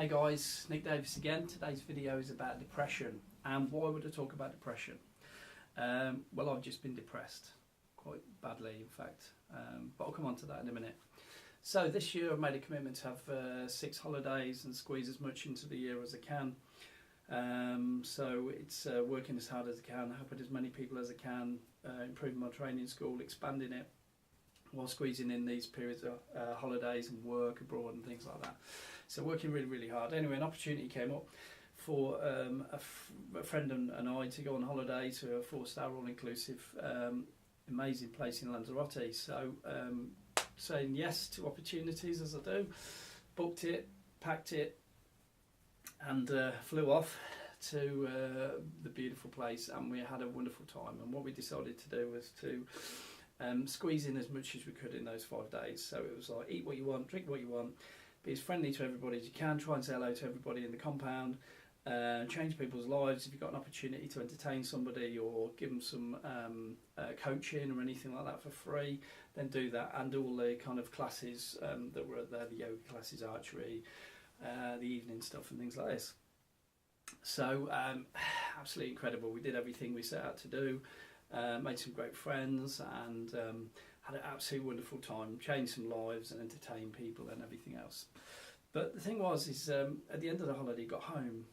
Hey guys, Nick Davies again. Today's video is about depression. And why would I talk about depression? Well, I've just been depressed, quite badly in fact, but I'll come on to that in a minute. So this year I've made a commitment to have 6 holidays and squeeze as much into the year as I can. So it's working as hard as I can, helping as many people as I can, improving my training school, expanding it, while squeezing in these periods of holidays and work abroad and things like that. So working really, really hard. Anyway, an opportunity came up for a friend and I to go on holiday to a 4-star all-inclusive amazing place in Lanzarote. So saying yes to opportunities as I do, booked it, packed it, and flew off to the beautiful place, and we had a wonderful time. And what we decided to do was to squeeze in as much as we could in those 5 days. So it was like, eat what you want, drink what you want, be as friendly to everybody as you can, try and say hello to everybody in the compound, change people's lives. If you've got an opportunity to entertain somebody or give them some coaching or anything like that for free, then do that. And all the kind of classes that were there, the yoga classes, archery, the evening stuff and things like this. So absolutely incredible. We did everything we set out to do, made some great friends, and had an absolutely wonderful time, changed some lives and entertained people and everything else. But the thing was, at the end of the holiday, got home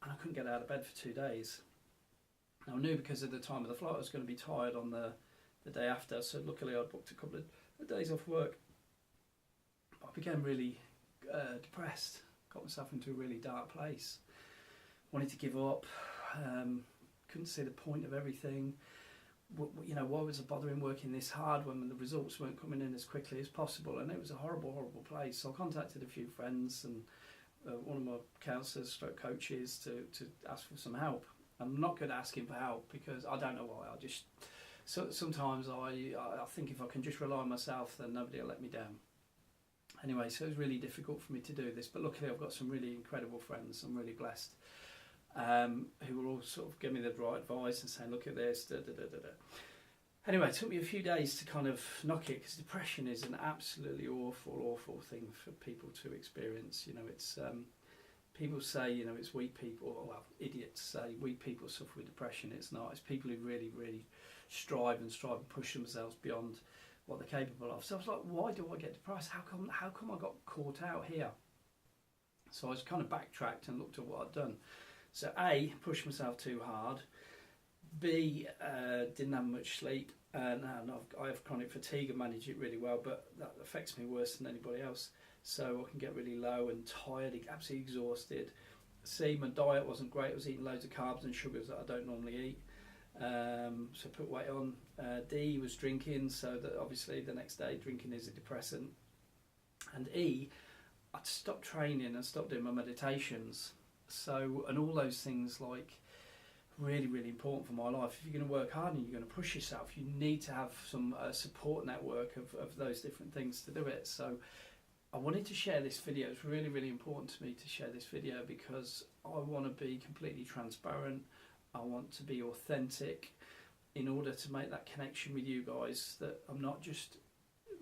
and I couldn't get out of bed for 2 days. Now I knew because of the time of the flight I was going to be tired on the day after, so luckily I booked a couple of days off work. But I became really depressed, got myself into a really dark place, wanted to give up, couldn't see the point of everything. You know, why was I bothering working this hard when the results weren't coming in as quickly as possible? And it was a horrible, horrible place. So I contacted a few friends and one of my counsellors, coaches, to ask for some help. I'm not good at asking for help because I don't know why. Sometimes I think if I can just rely on myself, then nobody will let me down. Anyway, so it was really difficult for me to do this, but luckily I've got some really incredible friends. I'm really blessed. Who were all sort of giving me the right advice and saying, look at this, da, da, da, da, da. Anyway, it took me a few days to kind of knock it, because depression is an absolutely awful, awful thing for people to experience. You know, it's people say, you know, it's weak people, well, idiots say weak people suffer with depression. It's not. It's people who really, really strive and push themselves beyond what they're capable of. So I was like, why do I get depressed? How come I got caught out here? So I was kind of backtracked and looked at what I'd done. So A, pushed myself too hard. B, didn't have much sleep. And I have chronic fatigue and manage it really well, but that affects me worse than anybody else. So I can get really low and tired, absolutely exhausted. C, my diet wasn't great. I was eating loads of carbs and sugars that I don't normally eat. So I put weight on. D was drinking, so that obviously the next day drinking is a depressant. And E, I'd stopped training and stopped doing my meditations. So, and all those things, like, really, really important for my life. If you're going to work hard and you're going to push yourself, you need to have some support network of those different things to do it. So I wanted to share this video. It's really, really important to me to share this video because I want to be completely transparent. I want to be authentic in order to make that connection with you guys, that I'm not just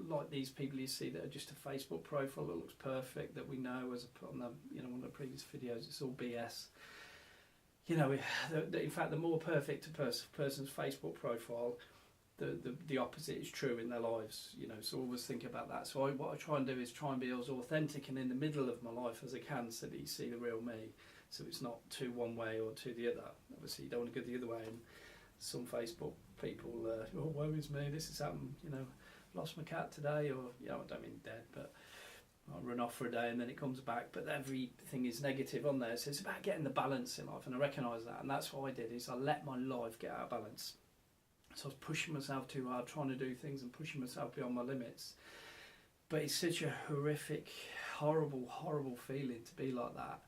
like these people you see that are just a Facebook profile that looks perfect, that we know, as I put on the, you know, one of the previous videos, it's all BS. You know, in fact, the more perfect a person's Facebook profile, the opposite is true in their lives. You know, so always think about that. So what I try and do is try and be as authentic and in the middle of my life as I can, so that you see the real me. So it's not too one way or to the other. Obviously, you don't want to go the other way. And some Facebook people, oh, woe is me, this has happened, you know, lost my cat today, or, you know, I don't mean dead, but I'll run off for a day and then it comes back, but everything is negative on there. So it's about getting the balance in life, and I recognise that, and that's what I did, is I let my life get out of balance. So I was pushing myself too hard, trying to do things and pushing myself beyond my limits. But it's such a horrific, horrible, horrible feeling to be like that,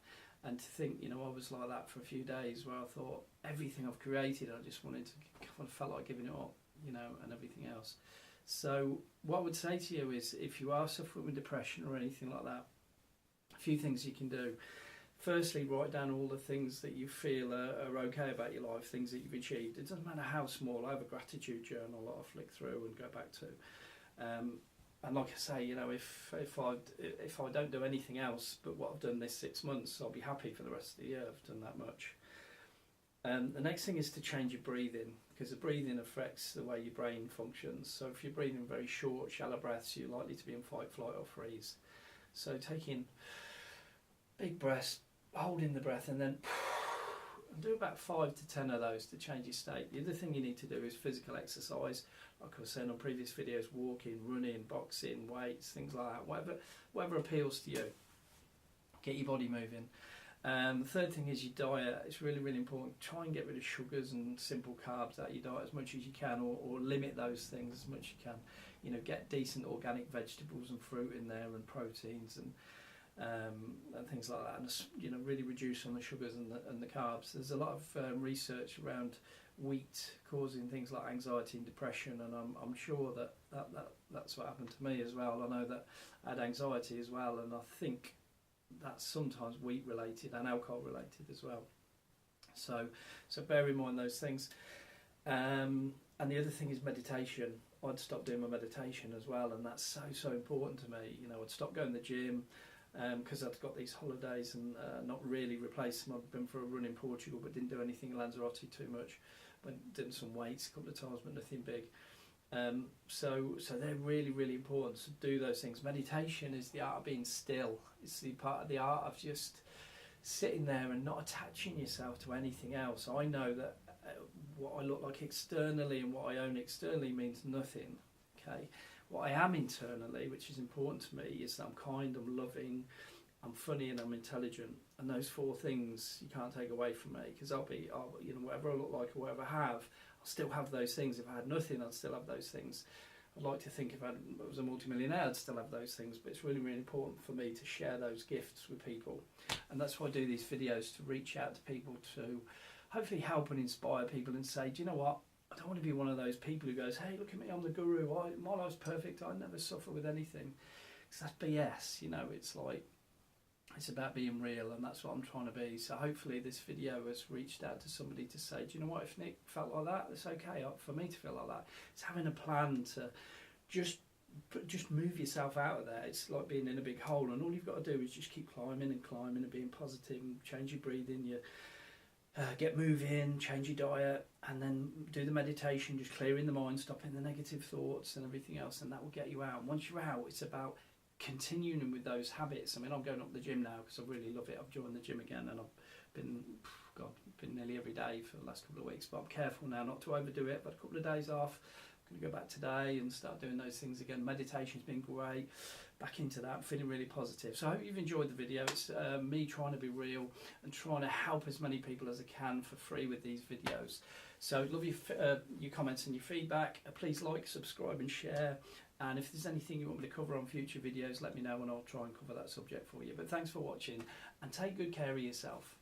and to think, you know, I was like that for a few days, where I thought everything I've created, I just wanted to, kind of felt like giving it up, you know, and everything else. So what I would say to you is, if you are suffering with depression or anything like that, a few things you can do. Firstly, write down all the things that you feel are okay about your life, things that you've achieved. It doesn't matter how small. I have a gratitude journal that I flick through and go back to. And like I say, you know, if I don't do anything else but what I've done this 6 months, I'll be happy for the rest of the year. I've done that much. The next thing is to change your breathing, because the breathing affects the way your brain functions. So if you're breathing very short, shallow breaths, you're likely to be in fight, flight or freeze. So taking big breaths, holding the breath, and then do about 5 to 10 of those to change your state. The other thing you need to do is physical exercise, like I was saying on previous videos, walking, running, boxing, weights, things like that, whatever appeals to you. Get your body moving. The third thing is your diet. It's really, really important. Try and get rid of sugars and simple carbs out of your diet as much as you can, or limit those things as much as you can. You know, get decent organic vegetables and fruit in there, and proteins and things like that, and you know, really reduce on the sugars and the carbs. There's a lot of research around wheat causing things like anxiety and depression, and I'm sure that's what happened to me as well. I know that I had anxiety as well, and I think that's sometimes wheat related and alcohol related as well. So bear in mind those things. And the other thing is meditation. I'd stop doing my meditation as well, and that's so important to me. You know, I'd stop going to the gym because I'd got these holidays and not really replaced them. I'd been for a run in Portugal but didn't do anything in Lanzarote too much. Went did some weights a couple of times but nothing big. So they're really, really important to do those things. Meditation is the art of being still. It's the part of the art of just sitting there and not attaching yourself to anything else. I know that what I look like externally and what I own externally means nothing. Okay, what I am internally, which is important to me, is that I'm kind, I'm loving, I'm funny, and I'm intelligent. And those 4 things you can't take away from me, because I'll you know, whatever I look like or whatever I have, I'll still have those things. If I had nothing, I'd still have those things. I'd like to think if I was a multimillionaire, I'd still have those things, but it's really, really important for me to share those gifts with people. And that's why I do these videos, to reach out to people, to hopefully help and inspire people and say, do you know what? I don't want to be one of those people who goes, hey, look at me, I'm the guru, my life's perfect, I never suffer with anything. Because that's BS, you know. It's like, it's about being real, and that's what I'm trying to be. So hopefully this video has reached out to somebody to say, do you know what, if Nick felt like that, it's okay for me to feel like that. It's having a plan to just move yourself out of there. It's like being in a big hole, and all you've got to do is just keep climbing and climbing and being positive, and change your breathing, get moving, change your diet, and then do the meditation, just clearing the mind, stopping the negative thoughts and everything else, and that will get you out. And once you're out, it's about continuing with those habits. I mean, I'm going up to the gym now because I really love it. I've joined the gym again, and I've been nearly every day for the last couple of weeks, but I'm careful now not to overdo it. But a couple of days off, I'm going to go back today and start doing those things again. Meditation's been great. Back into that, I'm feeling really positive. So I hope you've enjoyed the video. It's me trying to be real and trying to help as many people as I can for free with these videos. So love your comments and your feedback. Please like, subscribe and share. And if there's anything you want me to cover on future videos, let me know and I'll try and cover that subject for you. But thanks for watching, and take good care of yourself.